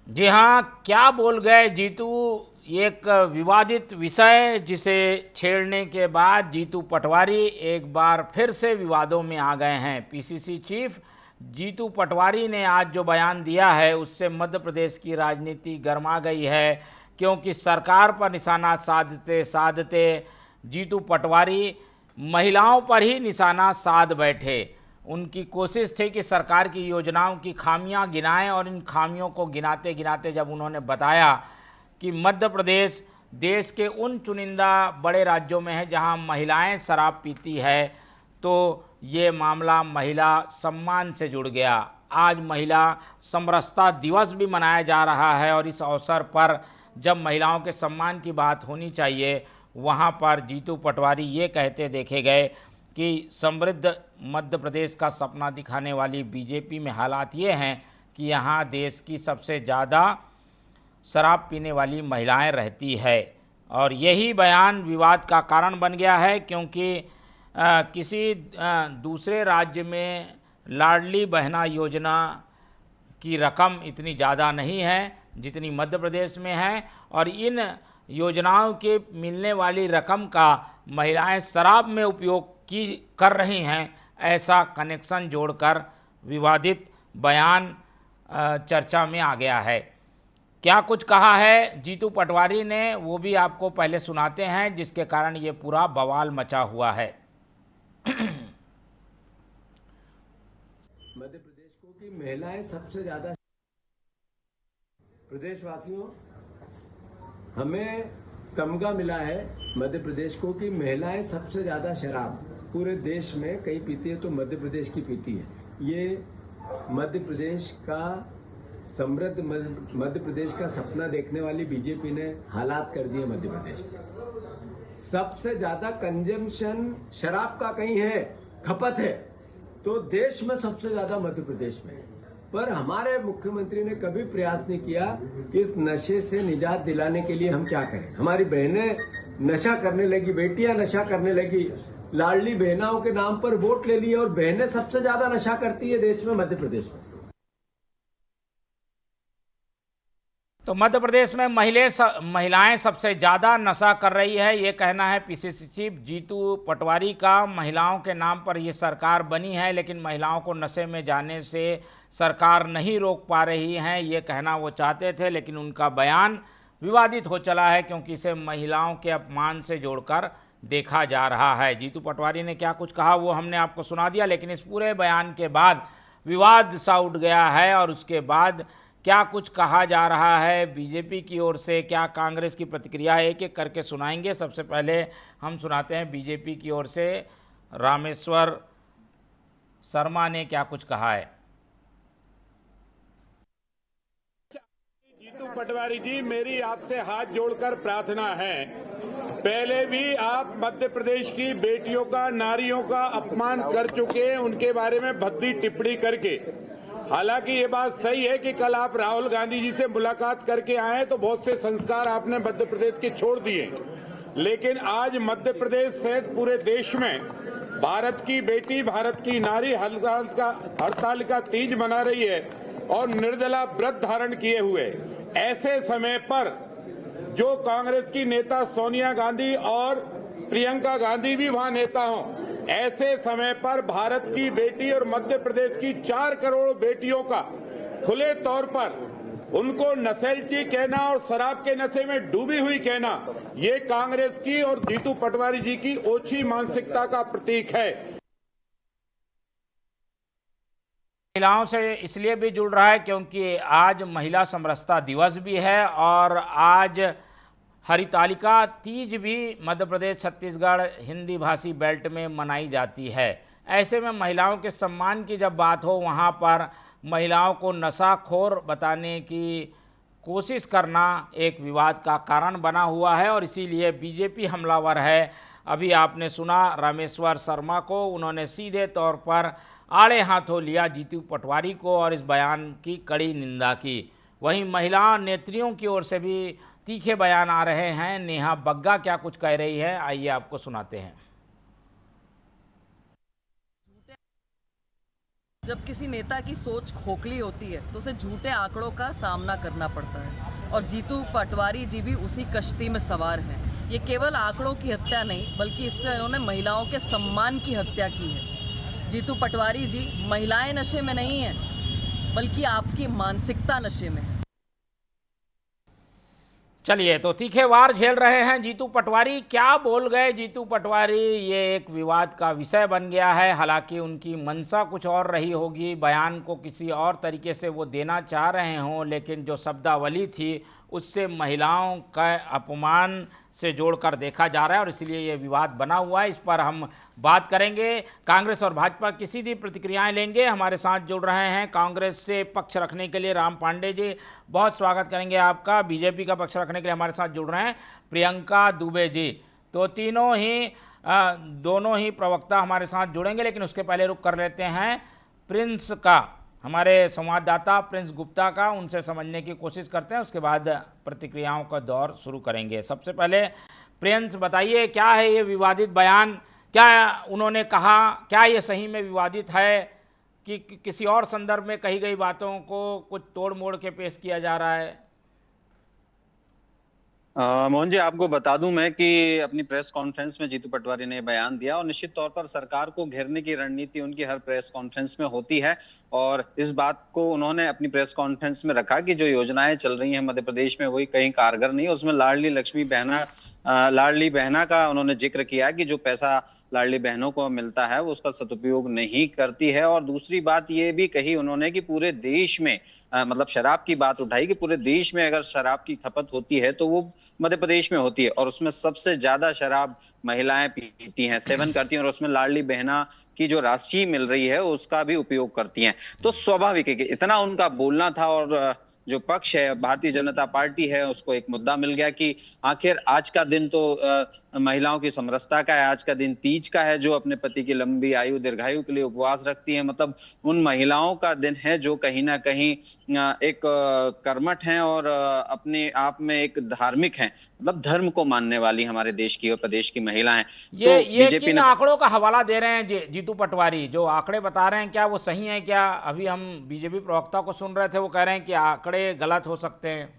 जी हाँ, क्या बोल गए जीतू। एक विवादित विषय जिसे छेड़ने के बाद जीतू पटवारी एक बार फिर से विवादों में आ गए हैं। पीसीसी चीफ जीतू पटवारी ने आज जो बयान दिया है उससे मध्य प्रदेश की राजनीति गर्मा गई है, क्योंकि सरकार पर निशाना साधते साधते जीतू पटवारी महिलाओं पर ही निशाना साध बैठे। उनकी कोशिश थी कि सरकार की योजनाओं की खामियां गिनाएं, और इन खामियों को गिनाते गिनाते जब उन्होंने बताया कि मध्य प्रदेश देश के उन चुनिंदा बड़े राज्यों में है जहां महिलाएं शराब पीती है, तो ये मामला महिला सम्मान से जुड़ गया। आज महिला समरसता दिवस भी मनाया जा रहा है, और इस अवसर पर जब महिलाओं के सम्मान की बात होनी चाहिए, वहाँ पर जीतू पटवारी ये कहते देखे गए कि समृद्ध मध्य प्रदेश का सपना दिखाने वाली बीजेपी में हालात ये हैं कि यहाँ देश की सबसे ज़्यादा शराब पीने वाली महिलाएं रहती है। और यही बयान विवाद का कारण बन गया है, क्योंकि किसी दूसरे राज्य में लाडली बहना योजना की रकम इतनी ज़्यादा नहीं है जितनी मध्य प्रदेश में है, और इन योजनाओं के मिलने वाली रकम का महिलाएं शराब में उपयोग की कर रही हैं, ऐसा कनेक्शन जोड़कर विवादित बयान चर्चा में आ गया है। क्या कुछ कहा है जीतू पटवारी ने, वो भी आपको पहले सुनाते हैं, जिसके कारण ये पूरा बवाल मचा हुआ है। मध्य प्रदेश को की महिलाएं सबसे ज्यादा, प्रदेशवासियों हमें तमगा मिला है मध्य प्रदेश को कि महिलाएं सबसे ज्यादा शराब पूरे देश में कहीं पीती है तो मध्य प्रदेश की पीती है। ये मध्य प्रदेश का समृद्ध मध्य प्रदेश का सपना देखने वाली बीजेपी ने हालात कर दिए। मध्य प्रदेश में सबसे ज्यादा कंजम्पशन शराब का कहीं है, खपत है, तो देश में सबसे ज्यादा मध्य प्रदेश में है। पर हमारे मुख्यमंत्री ने कभी प्रयास नहीं किया कि इस नशे से निजात दिलाने के लिए हम क्या करें। हमारी बहनें नशा करने लगी, बेटियां नशा करने लगी, लाडली बहनाओं के नाम पर वोट ले लिए, और बहनें सबसे ज्यादा नशा करती है देश में, मध्य प्रदेश में। तो मध्य प्रदेश में महिलाएं सबसे ज़्यादा नशा कर रही है, ये कहना है पीसीसी चीफ जीतू पटवारी का। महिलाओं के नाम पर ये सरकार बनी है, लेकिन महिलाओं को नशे में जाने से सरकार नहीं रोक पा रही है, ये कहना वो चाहते थे, लेकिन उनका बयान विवादित हो चला है, क्योंकि इसे महिलाओं के अपमान से जोड़कर देखा जा रहा है। जीतू पटवारी ने क्या कुछ कहा वो हमने आपको सुना दिया, लेकिन इस पूरे बयान के बाद विवाद सा उठ गया है, और उसके बाद क्या कुछ कहा जा रहा है बीजेपी की ओर से, क्या कांग्रेस की प्रतिक्रिया है, एक एक करके सुनाएंगे। सबसे पहले हम सुनाते हैं बीजेपी की ओर से रामेश्वर शर्मा ने क्या कुछ कहा है। जीतू पटवारी जी, मेरी आपसे हाथ जोड़कर प्रार्थना है, पहले भी आप मध्य प्रदेश की बेटियों का, नारियों का अपमान कर चुके हैं, उनके बारे में भद्दी टिप्पणी करके। हालांकि ये बात सही है कि कल आप राहुल गांधी जी से मुलाकात करके आए तो बहुत से संस्कार आपने मध्य प्रदेश के छोड़ दिए, लेकिन आज मध्य प्रदेश सहित पूरे देश में भारत की बेटी, भारत की नारी हड़ताल का तीज मना रही है और निर्जला व्रत धारण किए हुए। ऐसे समय पर जो कांग्रेस की नेता सोनिया गांधी और प्रियंका गांधी भी वहां नेता हों, ऐसे समय पर भारत की बेटी और मध्य प्रदेश की 4 करोड़ बेटियों का खुले तौर पर उनको नशेलची कहना और शराब के नशे में डूबी हुई कहना, ये कांग्रेस की और जीतू पटवारी जी की ओछी मानसिकता का प्रतीक है। महिलाओं से इसलिए भी जुड़ रहा है क्योंकि आज महिला समरसता दिवस भी है, और आज हरितालिका तीज भी मध्य प्रदेश, छत्तीसगढ़ हिंदी भाषी बेल्ट में मनाई जाती है। ऐसे में महिलाओं के सम्मान की जब बात हो, वहाँ पर महिलाओं को नशाखोर बताने की कोशिश करना एक विवाद का कारण बना हुआ है, और इसीलिए बीजेपी हमलावर है। अभी आपने सुना रामेश्वर शर्मा को, उन्होंने सीधे तौर पर आड़े हाथों लिया जीतू पटवारी को और इस बयान की कड़ी निंदा की। वहीं महिला नेत्रियों की ओर से भी तीखे बयान आ रहे हैं। नेहा बग्गा क्या कुछ कह रही है, आइए आपको सुनाते हैं। जब किसी नेता की सोच खोखली होती है तो उसे झूठे आंकड़ों का सामना करना पड़ता है और जीतू पटवारी जी भी उसी कश्ती में सवार हैं। ये केवल आंकड़ों की हत्या नहीं बल्कि इससे इन्होंने महिलाओं के सम्मान की हत्या की है। जीतू पटवारी जी, महिलाएं नशे में नहीं हैं बल्कि आपकी मानसिकता नशे में है। चलिए, तो तीखे वार झेल रहे हैं जीतू पटवारी। क्या बोल गए जीतू पटवारी, ये एक विवाद का विषय बन गया है। हालांकि उनकी मंशा कुछ और रही होगी, बयान को किसी और तरीके से वो देना चाह रहे हों, लेकिन जो शब्दावली थी उससे महिलाओं का अपमान से जोड़कर देखा जा रहा है और इसलिए ये विवाद बना हुआ है। इस पर हम बात करेंगे। कांग्रेस और भाजपा की सीधी प्रतिक्रियाएं लेंगे। हमारे साथ जुड़ रहे हैं कांग्रेस से पक्ष रखने के लिए राम पांडे जी, बहुत स्वागत करेंगे आपका। बीजेपी का पक्ष रखने के लिए हमारे साथ जुड़ रहे हैं प्रियंका दुबे जी। तो दोनों ही प्रवक्ता हमारे साथ जुड़ेंगे, लेकिन उसके पहले रुक कर लेते हैं प्रिंस का, हमारे संवाददाता प्रिंस गुप्ता का, उनसे समझने की कोशिश करते हैं। उसके बाद प्रतिक्रियाओं का दौर शुरू करेंगे। सबसे पहले प्रिंस बताइए, क्या है ये विवादित बयान, क्या उन्होंने कहा, क्या ये सही में विवादित है कि किसी और संदर्भ में कही गई बातों को कुछ तोड़ मोड़ के पेश किया जा रहा है? मोहन जी, आपको बता दूं मैं कि अपनी प्रेस कॉन्फ्रेंस में जीतू पटवारी ने बयान दिया और निश्चित तौर पर सरकार को घेरने की रणनीति उनकी हर प्रेस कॉन्फ्रेंस में होती है और इस बात को उन्होंने अपनी प्रेस कॉन्फ्रेंस में रखा कि जो योजनाएं चल रही हैं मध्य प्रदेश में वही कहीं कारगर नहीं है। उसमें लाडली बहना का उन्होंने जिक्र किया कि जो पैसा लाडली बहनों को मिलता है वो उसका सदुपयोग नहीं करती है। और दूसरी बात ये भी कही उन्होंने कि पूरे देश में मतलब शराब की बात उठाई कि पूरे देश में अगर शराब की खपत होती है तो वो मध्य प्रदेश में होती है और उसमें सबसे ज्यादा शराब महिलाएं पीती हैं, सेवन करती हैं और उसमें लाडली बहना की जो राशि मिल रही है उसका भी उपयोग करती हैं। तो स्वाभाविक है कि इतना उनका बोलना था और जो पक्ष है भारतीय जनता पार्टी है उसको एक मुद्दा मिल गया कि आखिर आज का दिन तो महिलाओं की समरसता का है, आज का दिन तीज का है, जो अपने पति की लंबी आयु दीर्घायु के लिए उपवास रखती है। मतलब उन महिलाओं का दिन है जो कहीं ना कहीं एक कर्मठ हैं और अपने आप में एक धार्मिक हैं, मतलब धर्म को मानने वाली हमारे देश की और प्रदेश की महिलाएं। ये किन आंकड़ों का हवाला दे रहे हैं जीतू पटवारी? जो आंकड़े बता रहे हैं क्या वो सही है? क्या अभी हम बीजेपी प्रवक्ता को सुन रहे थे, वो कह रहे हैं कि आंकड़े गलत हो सकते हैं।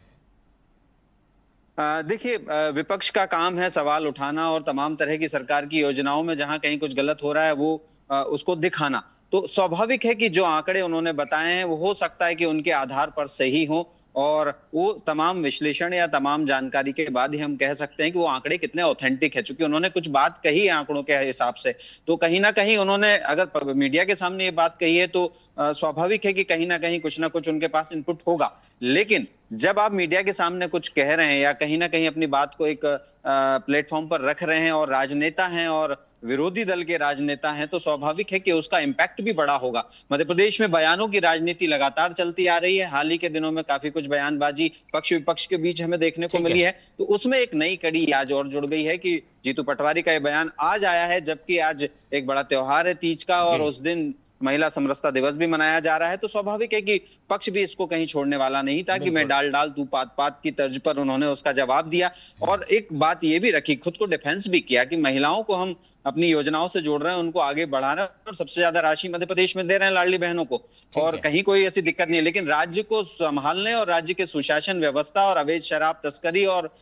देखिए, विपक्ष का काम है सवाल उठाना और तमाम तरह की सरकार की योजनाओं में जहां कहीं कुछ गलत हो रहा है वो उसको दिखाना। तो स्वाभाविक है कि जो आंकड़े उन्होंने बताए हैं वो हो सकता है कि उनके आधार पर सही हो और वो तमाम विश्लेषण या तमाम जानकारी के बाद ही हम कह सकते हैं कि वो आंकड़े कितने ऑथेंटिक है। क्योंकि उन्होंने कुछ बात कही है आंकड़ों के हिसाब से, तो कहीं ना कहीं उन्होंने अगर मीडिया के सामने ये बात कही है तो स्वाभाविक है कि कहीं ना कुछ उनके पास इनपुट होगा। लेकिन जब आप मीडिया के सामने कुछ कह रहे हैं या कहीं ना कहीं अपनी बात को एक प्लेटफॉर्म पर रख रहे हैं और राजनेता हैं और विरोधी दल के राजनेता हैं तो स्वाभाविक है कि उसका इम्पैक्ट भी बड़ा होगा। मध्य प्रदेश में बयानों की राजनीति लगातार चलती आ रही है। हाल ही के दिनों में काफी कुछ बयानबाजी पक्ष विपक्ष के बीच हमें देखने को मिली है। तो उसमें एक नई कड़ी आज और जुड़ गई है कि जीतू पटवारी का यह बयान आज आया है, जबकि आज एक बड़ा त्योहार है तीज का और उस दिन महिला समरसता दिवस भी मनाया जा रहा है। तो स्वाभाविक है कि पक्ष भी इसको कहीं छोड़ने वाला नहीं था कि मैं डाल तू पात की तर्ज पर उन्होंने उसका जवाब दिया। और एक बात ये भी रखी, खुद को डिफेंस भी किया कि महिलाओं को हम अपनी योजनाओं से जोड़ रहे हैं, उनको आगे बढ़ा रहे हैं और सबसे ज्यादा राशि मध्य प्रदेश में दे रहे हैं लाडली बहनों को और कहीं कोई ऐसी दिक्कत नहीं है। लेकिन राज्य को संभालने और राज्य के सुशासन व्यवस्था और अवैध शराब तस्करी और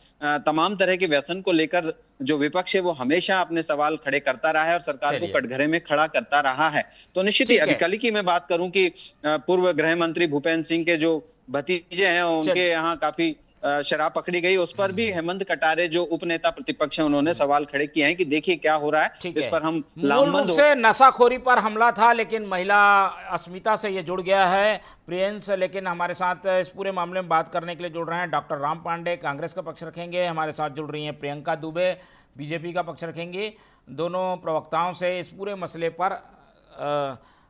तमाम तरह के व्यसन को लेकर जो विपक्ष है वो हमेशा अपने सवाल खड़े करता रहा है और सरकार को कटघरे में खड़ा करता रहा है। तो निश्चित ही अभी कल की मैं बात करूं कि पूर्व गृह मंत्री भूपेंद्र सिंह के जो भतीजे हैं उनके यहाँ काफी शराब पकड़ी गई, उस पर भी हेमंत कटारे जो उपनेता प्रतिपक्ष हैं उन्होंने सवाल खड़े किए हैं कि देखिए क्या हो रहा है। इस पर हम मूल रूप से नशाखोरी पर हमला था, लेकिन महिला अस्मिता से ये जुड़ गया है प्रियंस। लेकिन हमारे साथ इस पूरे मामले में बात करने के लिए जुड़ रहे हैं डॉक्टर राम पांडे, कांग्रेस का पक्ष रखेंगे। हमारे साथ जुड़ रही हैं प्रियंका दुबे, बीजेपी का पक्ष रखेंगी। दोनों प्रवक्ताओं से इस पूरे मसले पर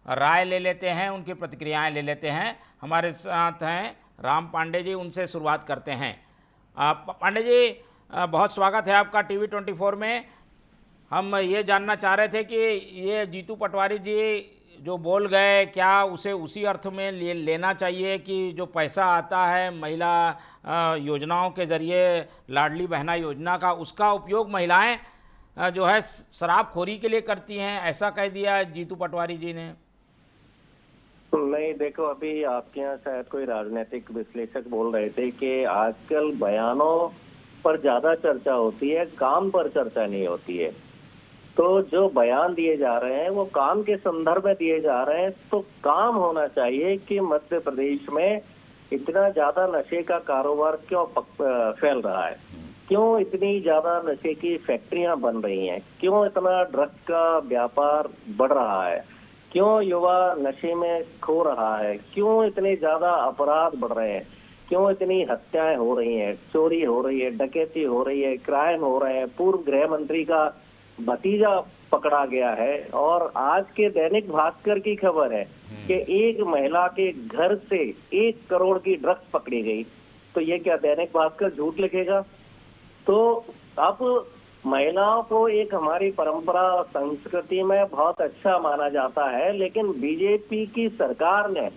राय ले लेते हैं, उनकी प्रतिक्रियाएं ले लेते हैं। हमारे साथ हैं राम पांडे जी, उनसे शुरुआत करते हैं। पांडे जी, बहुत स्वागत है आपका टीवी 24 में। हम ये जानना चाह रहे थे कि ये जीतू पटवारी जी जो बोल गए, क्या उसे उसी अर्थ में लेना चाहिए कि जो पैसा आता है महिला योजनाओं के ज़रिए, लाडली बहना योजना का, उसका उपयोग महिलाएं जो है शराबखोरी के लिए करती हैं, ऐसा कह दिया जीतू पटवारी जी ने? नहीं, देखो, अभी आपके यहाँ शायद कोई राजनीतिक विश्लेषक बोल रहे थे कि आजकल बयानों पर ज्यादा चर्चा होती है, काम पर चर्चा नहीं होती है। तो जो बयान दिए जा रहे हैं वो काम के संदर्भ में दिए जा रहे हैं। तो काम होना चाहिए कि मध्य प्रदेश में इतना ज्यादा नशे का कारोबार क्यों फैल रहा है, क्यों इतनी ज्यादा नशे की फैक्ट्रियां बन रही हैं, क्यों इतना ड्रग्स का व्यापार बढ़ रहा है, क्यों युवा नशे में खो रहा है, क्यों इतने ज्यादा अपराध बढ़ रहे हैं, क्यों इतनी हत्याएं हो रही हैं, चोरी हो रही है, डकैती हो रही है, क्राइम हो रहे हैं। पूर्व गृह मंत्री का भतीजा पकड़ा गया है। और आज के दैनिक भास्कर की खबर है कि एक महिला के घर से 1 करोड़ की ड्रग्स पकड़ी गई। तो ये क्या दैनिक भास्कर झूठ लिखेगा? तो अब महिलाओं को एक हमारी परंपरा और संस्कृति में बहुत अच्छा माना जाता है, लेकिन बीजेपी की सरकार ने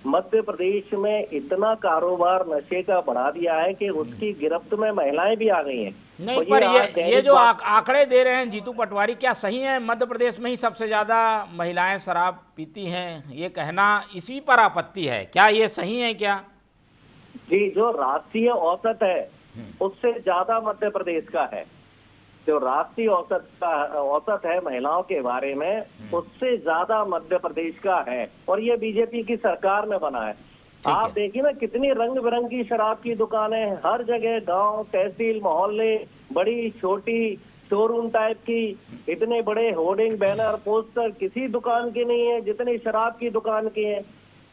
मध्य प्रदेश में इतना कारोबार नशे का बढ़ा दिया है कि उसकी गिरफ्त में महिलाएं भी आ गई हैं। नहीं, और पर आज ये जो आंकड़े दे रहे हैं जीतू पटवारी, क्या सही है? मध्य प्रदेश में ही सबसे ज्यादा महिलाएं शराब पीती हैं, ये कहना, इसी पर आपत्ति है, क्या ये सही है क्या? जी, जो राष्ट्रीय औसत है उससे ज्यादा मध्य प्रदेश का है। जो राष्ट्रीय औसत है महिलाओं के बारे में, उससे ज्यादा मध्य प्रदेश का है। और ये बीजेपी की सरकार में बना है। आप देखिए ना, कितनी रंग बिरंगी शराब की दुकानें हर जगह, गांव, तहसील, मोहल्ले, बड़ी छोटी शोरूम टाइप की, इतने बड़े होर्डिंग, बैनर, पोस्टर किसी दुकान के नहीं है जितनी शराब की दुकान के हैं।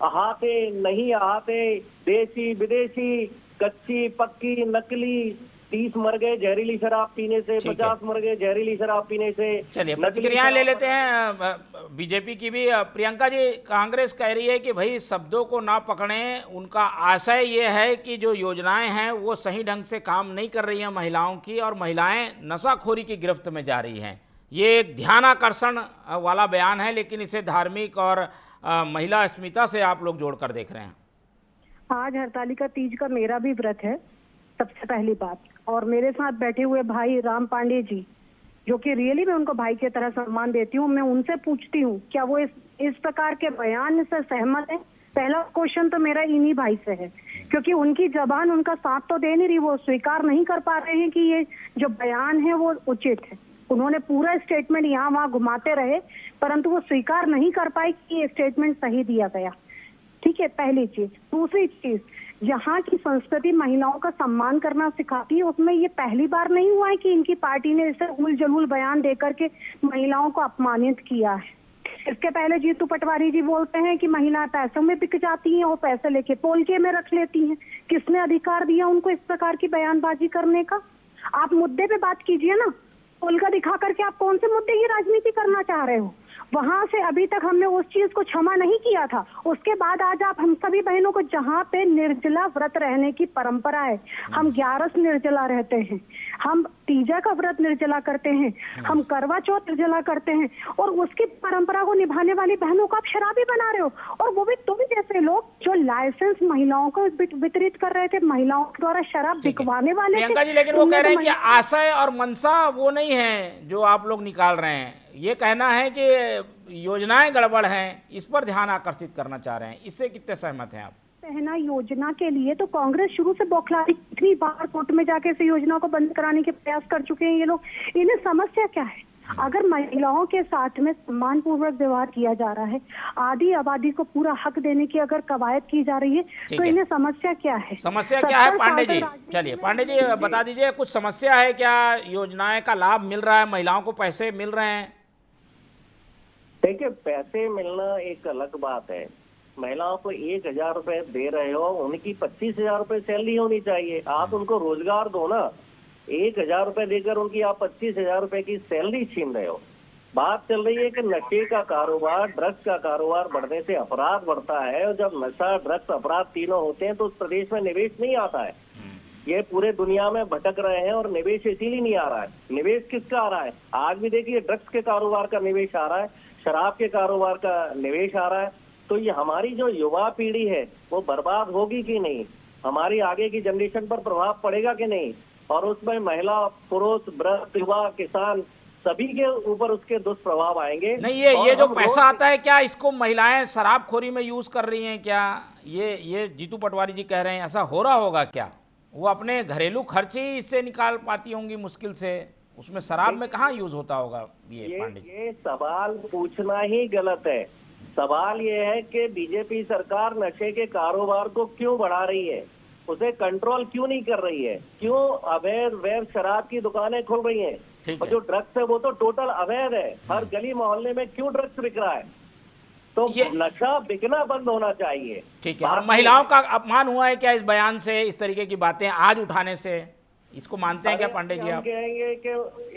अहाते नहीं अहाते, देसी विदेशी, कच्ची पक्की नकली, 30 मर गए जहरीली शराब पीने से, 50 मर गए जहरीली शराब पीने से। चलिए प्रतिक्रियाएं ले लेते हैं बीजेपी की भी। प्रियंका जी, कांग्रेस कह रही है कि भाई शब्दों को ना पकड़ें, उनका आशय ये है कि जो योजनाएं हैं वो सही ढंग से काम नहीं कर रही हैं महिलाओं की, और महिलाएं नशाखोरी की गिरफ्त में जा रही हैं। ये एक ध्यानाकर्षण वाला बयान है, लेकिन इसे धार्मिक और महिला अस्मिता से आप लोग जोड़कर देख रहे हैं। आज हरतालिका तीज का मेरा भी व्रत है, सबसे पहली बात। और मेरे साथ बैठे हुए भाई राम पांडे जी, जो कि रियली मैं उनको भाई की तरह सम्मान देती हूँ, मैं उनसे पूछती हूँ क्या वो इस प्रकार के बयान से सहमत है? पहला क्वेश्चन तो मेरा इन्हीं भाई से है, क्योंकि उनकी जबान उनका साथ तो दे नहीं रही, वो स्वीकार नहीं कर पा रहे हैं कि ये जो बयान है वो उचित है। उन्होंने पूरा स्टेटमेंट यहाँ वहाँ घुमाते रहे, परंतु वो स्वीकार नहीं कर पाए कि ये स्टेटमेंट सही दिया गया। ठीक है, पहली चीज। दूसरी चीज, यहाँ की संस्कृति महिलाओं का सम्मान करना सिखाती है, उसमें ये पहली बार नहीं हुआ है कि इनकी पार्टी ने इसे उल जलूल बयान देकर के महिलाओं को अपमानित किया है। इसके पहले जीतू पटवारी जी बोलते हैं कि महिलाएं पैसों में बिक जाती हैं और पैसे लेके पोलके में रख लेती हैं। किसने अधिकार दिया उनको इस प्रकार की बयानबाजी करने का? आप मुद्दे पे बात कीजिए ना। पोलका दिखा करके आप कौन से मुद्दे की राजनीति करना चाह रहे हो? वहां से अभी तक हमने उस चीज को क्षमा नहीं किया था। उसके बाद आज आप हम सभी बहनों को, जहाँ पे निर्जला व्रत रहने की परंपरा है, हम 11 निर्जला रहते हैं, हम तीजा का व्रत निर्जला करते हैं, हम करवा चौथ निर्जला करते हैं, और उसकी परंपरा को निभाने वाली बहनों को आप शराबी बना रहे हो। और वो भी तुम जैसे लोग जो लाइसेंस महिलाओं को वितरित कर रहे थे, महिलाओं के द्वारा शराब बिकवाने वाले थे। प्रियंका जी, लेकिन वो कह रहे हैं कि आशय और मनसा वो नहीं है जो आप लोग निकाल रहे हैं। ये कहना है कि योजनाएं गड़बड़ हैं, इस पर ध्यान आकर्षित करना चाह रहे हैं। इससे कितने सहमत हैं आप? पहना योजना के लिए तो कांग्रेस शुरू से बौखला रही, इतनी बार कोर्ट में जाके इस योजना को बंद कराने के प्रयास कर चुके हैं ये लोग। इन्हें समस्या क्या है? अगर महिलाओं के साथ में सम्मान पूर्वक व्यवहार किया जा रहा है, आधी आबादी को पूरा हक देने की अगर कवायद की जा रही है, तो इन्हें समस्या क्या है? समस्या क्या है पांडे जी? चलिए पांडे जी बता दीजिए, कुछ समस्या है क्या? योजनाएं का लाभ मिल रहा है, महिलाओं को पैसे मिल रहे हैं? देखिए, पैसे मिलना एक अलग बात है। महिलाओं को 1,000 रुपए दे रहे हो, उनकी 25,000 रुपए सैलरी होनी चाहिए। आप उनको रोजगार दो ना। 1,000 रुपए देकर उनकी आप 25,000 रुपए की सैलरी छीन रहे हो। बात चल रही है कि नशे का कारोबार, ड्रग्स का कारोबार बढ़ने से अपराध बढ़ता है, और जब नशा, ड्रग्स, अपराध तीनों होते हैं तो उस प्रदेश में निवेश नहीं आता है। ये पूरे दुनिया में भटक रहे हैं और निवेश इसीलिए नहीं आ रहा है। निवेश किसका आ रहा है? आज भी देखिए, ड्रग्स के कारोबार का निवेश आ रहा है, शराब के कारोबार का निवेश आ रहा है। तो ये हमारी जो युवा पीढ़ी है वो बर्बाद होगी कि नहीं? हमारी आगे की जनरेशन पर प्रभाव पड़ेगा कि नहीं? और उसमें महिला, पुरुष, वृद्ध, युवा, किसान सभी के ऊपर उसके दुष्प्रभाव आएंगे। नहीं, ये और जो हम पैसा रोज- आता है क्या इसको महिलाएं शराबखोरी में यूज कर रही हैं क्या? ये जीतू पटवारी जी कह रहे हैं, ऐसा हो रहा होगा क्या? वो अपने घरेलू खर्च ही इससे निकाल पाती होंगी मुश्किल से, उसमें शराब में कहाँ यूज होता होगा ये पांडे जी? ये सवाल पूछना ही गलत है। सवाल ये है कि बीजेपी सरकार नशे के कारोबार को क्यों बढ़ा रही है, उसे कंट्रोल क्यों नहीं कर रही है, क्यों अवैध शराब की दुकानें खुल रही हैं, ठीक और है। जो ड्रग्स है वो तो टोटल अवैध है। हर गली मोहल्ले में क्यों ड्रग्स बिक रहा है? तो ये- नशा बिकना बंद होना चाहिए। ठीक है। और बात महिलाओं का अपमान हुआ है क्या इस बयान से, इस तरीके की बातें आज उठाने से? इसको मानते हैं क्या पांडे जी हम आप? कहेंगे कि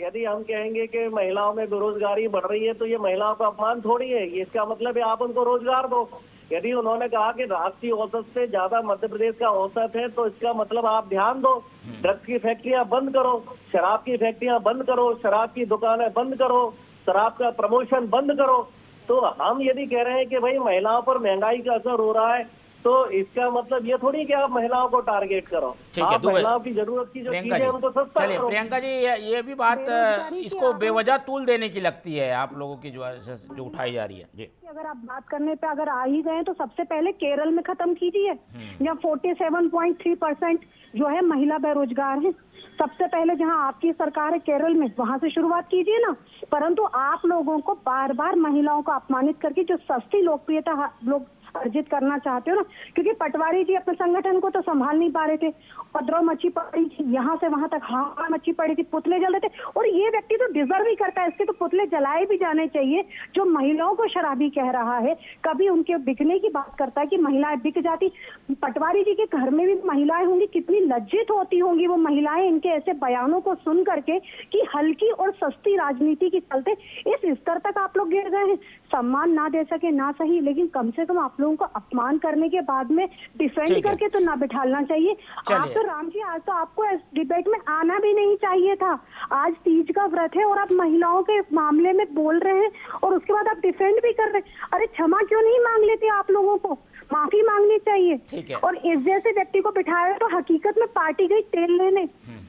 यदि हम कहेंगे कि महिलाओं में बेरोजगारी बढ़ रही है तो ये महिलाओं का अपमान थोड़ी है। ये इसका मतलब है आप उनको रोजगार दो। यदि उन्होंने कहा कि राष्ट्रीय औसत से ज्यादा मध्य प्रदेश का औसत है तो इसका मतलब आप ध्यान दो, ड्रग्स की फैक्ट्रियां बंद करो, शराब की फैक्ट्रियां बंद करो, शराब की दुकानें बंद करो, शराब का प्रमोशन बंद करो। तो हम यदि कह रहे हैं कि भाई महिलाओं पर महंगाई का असर हो रहा है तो इसका मतलब ये थोड़ी कि आप महिलाओं को टारगेट करो। ठीक है, आप दुबे- महिलाओं की जरूरत की जो प्रियंका चीजें जी, हैं उनको सस्ता चलिए करो। प्रियंका जी, ये भी बात बेरोजगारी की इसको आड़ों- बेवजह तूल देने की लगती है आप लोगों की जो उठाई जा रही है जी। अगर आप बात करने पे अगर आ ही गए तो सबसे पहले केरल में खत्म कीजिए, जहाँ 47.3% जो है महिला बेरोजगार है। सबसे पहले जहां आपकी सरकार है केरल में, वहां से शुरुआत कीजिए ना। परंतु आप लोगों को बार बार महिलाओं को अपमानित करके जो सस्ती लोकप्रियता लोग अर्जित करना चाहते हो ना, क्योंकि पटवारी जी अपने संगठन को तो संभाल नहीं पा रहे थे, उपद्रव मची पड़ी थी, यहाँ से वहां तक हाहाकार मची पड़ी थी, पुतले जल रहे थे। और ये व्यक्ति तो डिजर्व ही करता है, इसके तो पुतले जलाए भी जाने चाहिए। जो महिलाओं को शराबी कह रहा है, कभी उनके बिकने की बात करता है कि महिलाएं बिक जाती। पटवारी जी के घर में भी महिलाएं होंगी, कितनी लज्जित होती होंगी वो महिलाएं इनके ऐसे बयानों को सुन करके कि हल्की और सस्ती राजनीति के चलते इस स्तर तक आप लोग गिर गए हैं। सम्मान ना दे सके ना सही, लेकिन कम से कम आप लोगों को अपमान करने के बाद में डिफेंड ठीक है। करके तो ना बिठालना चाहिए। चलिए। आप तो राम जी, आज तो आपको इस डिबेट में आना भी नहीं चाहिए था। आज तीज का व्रत है और आप महिलाओं के मामले में बोल रहे हैं और उसके बाद आप डिफेंड भी कर रहे हैं। अरे क्षमा क्यों नहीं मांग लेते? आप लोगों को माफी मांगनी चाहिए। ठीक है। और इस जैसे व्यक्ति को बिठाया तो हकीकत में पार्टी गई तेल लेने।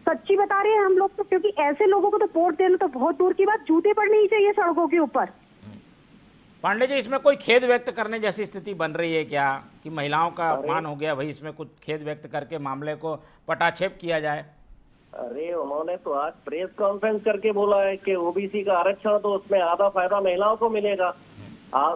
सच्ची बता रहे हैं हम लोग तो, क्योंकि ऐसे लोगों को तो वोट देना तो बहुत दूर की बात, जूते पड़ने ही चाहिए सड़कों के ऊपर। पांडे जी, इसमें कोई खेद व्यक्त करने जैसी स्थिति बन रही है क्या कि महिलाओं का अपमान हो गया, भाई इसमें कुछ खेद व्यक्त करके मामले को पटाक्षेप किया जाए? अरे उन्होंने तो आज प्रेस कॉन्फ्रेंस करके बोला है कि ओबीसी का आरक्षण तो उसमें आधा फायदा महिलाओं को मिलेगा,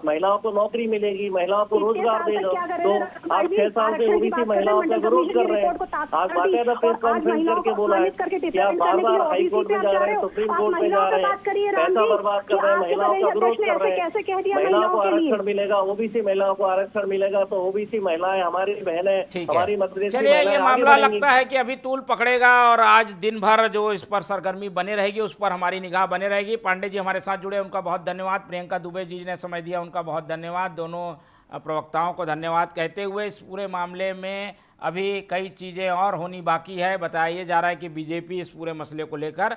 महिलाओं को नौकरी मिलेगी, महिलाओं को रोजगार देगा। तो आप 6 साल से ओबीसी महिलाओं का विरोध कर रहे हैं। आज बाकायदा प्रेस कॉन्फ्रेंस करके बोला है कि आप बार बार हाई कोर्ट में जा रहे हैं, सुप्रीम कोर्ट में जा रहे हैं, पैसा बर्बाद कर रहे हैं, महिलाओं का विरोध कर रहे हैं। महिलाओं को आरक्षण मिलेगा, ओबीसी महिलाओं को आरक्षण मिलेगा, तो ओबीसी महिलाएं हमारी बहनें, ठीक है। हमारी मध्य प्रदेश की चलिए, ये महिलाएं आगे मामला बढ़ेंगी। लगता है कि अभी तूल पकड़ेगा और आज दिन भर जो इस पर सरगर्मी बने रहेगी, उस पर हमारी निगाह बने रहेगी। पांडे जी हमारे साथ जुड़े, उनका बहुत धन्यवाद। प्रियंका दुबे जी ने समय दिया, उनका बहुत धन्यवाद। दोनों प्रवक्ताओं को धन्यवाद कहते हुए इस पूरे मामले में अभी कई चीज़ें और होनी बाकी है। बताया जा रहा है कि बीजेपी इस पूरे मसले को लेकर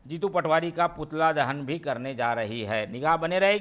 जीतू पटवारी का पुतला दहन भी करने जा रही है। निगाह बने रहेगी।